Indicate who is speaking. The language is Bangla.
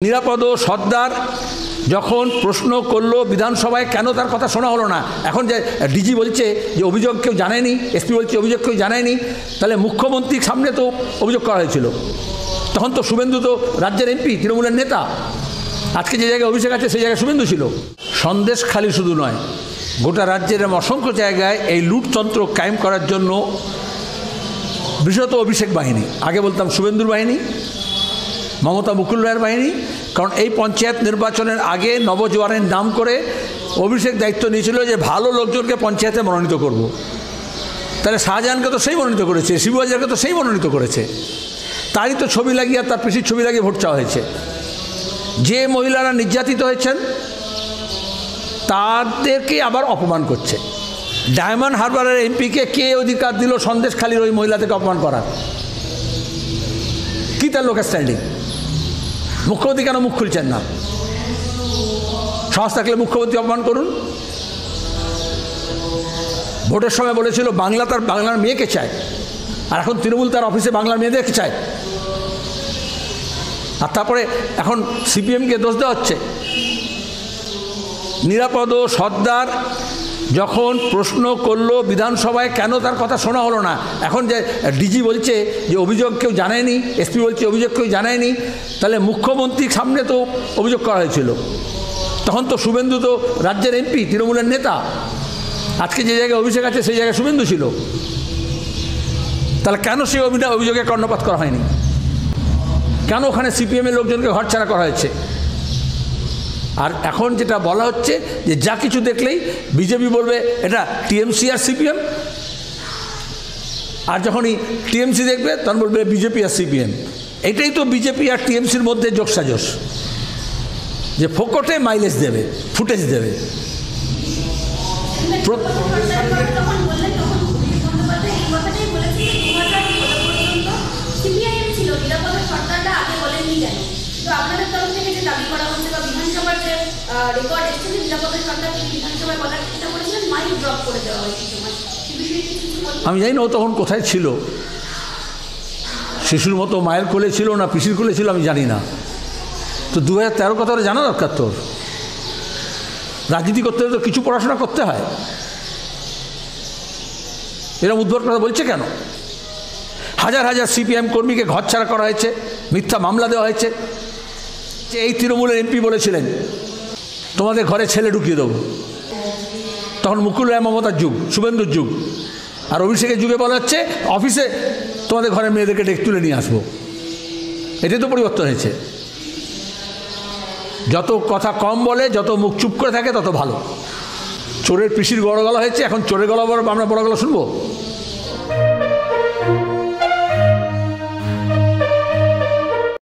Speaker 1: নিরাপদ সর্দার যখন প্রশ্ন করলো বিধানসভায় কেন তার কথা শোনা হলো না, এখন যে ডিজি বলছে যে অভিযোগ কেউ জানায়নি, এসপি বলছে অভিযোগ কেউ জানায়নি, তাহলে মুখ্যমন্ত্রীর সামনে তো অভিযোগ করা হয়েছিল। তখন তো শুভেন্দু তো রাজ্যের এমপি, তৃণমূলের নেতা। আজকে যে জায়গায় অভিষেক আছে সেই জায়গায় শুভেন্দু ছিল। সন্দেশখালি শুধু নয়, গোটা রাজ্যের অসংখ্য জায়গায় এই লুটতন্ত্র কায়েম করার জন্য বিশেষত অভিষেক বাহিনী, আগে বলতাম শুভেন্দুর বাহিনী, মমতা মুকুল রায়ের বাহিনী, কারণ এই পঞ্চায়েত নির্বাচনের আগে নবজোয়ারের নাম করে অভিষেক দায়িত্ব নিয়েছিল যে ভালো লোকজনকে পঞ্চায়েতে মনোনীত করব। তাহলে শাহজাহানকে তো সেই মনোনীত করেছে, শিবুবাজারকে তো সেই মনোনীত করেছে, তারই তো ছবি লাগিয়ে আর তার পিসির ছবি লাগিয়ে ভোট চাওয়া হয়েছে। যে মহিলারা নির্যাতিত হয়েছেন তাদেরকে আবার অপমান করছে। ডায়মন্ড হারবারের এমপিকে কে অধিকার দিল সন্দেশখালির ওই মহিলাদেরকে অপমান করার? কী তার লোকের স্ট্যান্ডিং? মুখ্যমন্ত্রী কেন মুখ খুলছেন না? সাহস থাকলে মুখ্যমন্ত্রী অপমান করুন। ভোটের সময় বলেছিল বাংলা তার বাংলার মেয়েকে চায়, আর এখন তৃণমূল তার অফিসে বাংলার মেয়েদেরকে চায়। আর তারপরে এখন সিপিএমকে দোষ দেওয়া হচ্ছে। নিরাপদ সর্দার যখন প্রশ্ন করলো বিধানসভায় কেন তার কথা শোনা হলো না, এখন যে ডিজি বলছে যে অভিযোগ কেউ জানায়নি, এসপি বলছে অভিযোগ কেউ জানায়নি, তাহলে মুখ্যমন্ত্রীর সামনে তো অভিযোগ করা হয়েছিল। তখন তো শুভেন্দু তো রাজ্যের এমপি, তৃণমূলের নেতা। আজকে যে জায়গায় অভিষেক আছে সেই জায়গায় শুভেন্দু ছিল। তাহলে কেন সেই অভিযোগে কর্ণপাত করা হয়নি? কেন ওখানে সিপিএমের লোকজনকে ঘরছাড়া করা হয়েছে? আর এখন যেটা বলা হচ্ছে যে যা কিছু দেখলেই বিজেপি বলবে এটা টিএমসি আর সিপিএম, আর যখনই টিএমসি দেখবে তখন বলবে বিজেপি আর সিপিএম। এটাই তো বিজেপি আর টিএমসির মধ্যে যোগসাজশ, যে ফোকটে মাইলেজ দেবে, ফুটেজ দেবে। আমি জানি না ও তখন কোথায় ছিল, শিশুর মতো মায়ের কোলে ছিল না পিসির কোলে ছিল আমি জানি না। তো 2013 কথা জানা দরকার। তোর রাজনীতি করতে হলে তো কিছু পড়াশোনা করতে হয়। এরকম উদ্ভট কথা বলছে কেন? হাজার হাজার সিপিএম কর্মীকে ঘরছাড়া করা হয়েছে, মিথ্যা মামলা দেওয়া হয়েছে। যে এই তৃণমূলের এমপি বলেছিলেন তোমাদের ঘরে ছেলে ঢুকিয়ে দেবো, তখন মুকুল রায় মমতার যুগ, শুভেন্দুর যুগ। আর অভিষেকের যুগে বলা হচ্ছে অফিসে তোমাদের ঘরের মেয়েদেরকে ডেকে তুলে নিয়ে আসবো। এটাই তো পরিবর্তন হয়েছে। যত কথা কম বলে, যত মুখ চুপ করে থাকে তত ভালো। চোরের পিসির বড় গলা হয়েছে, এখন চোরের গলা আমরা বড় গলা শুনবো?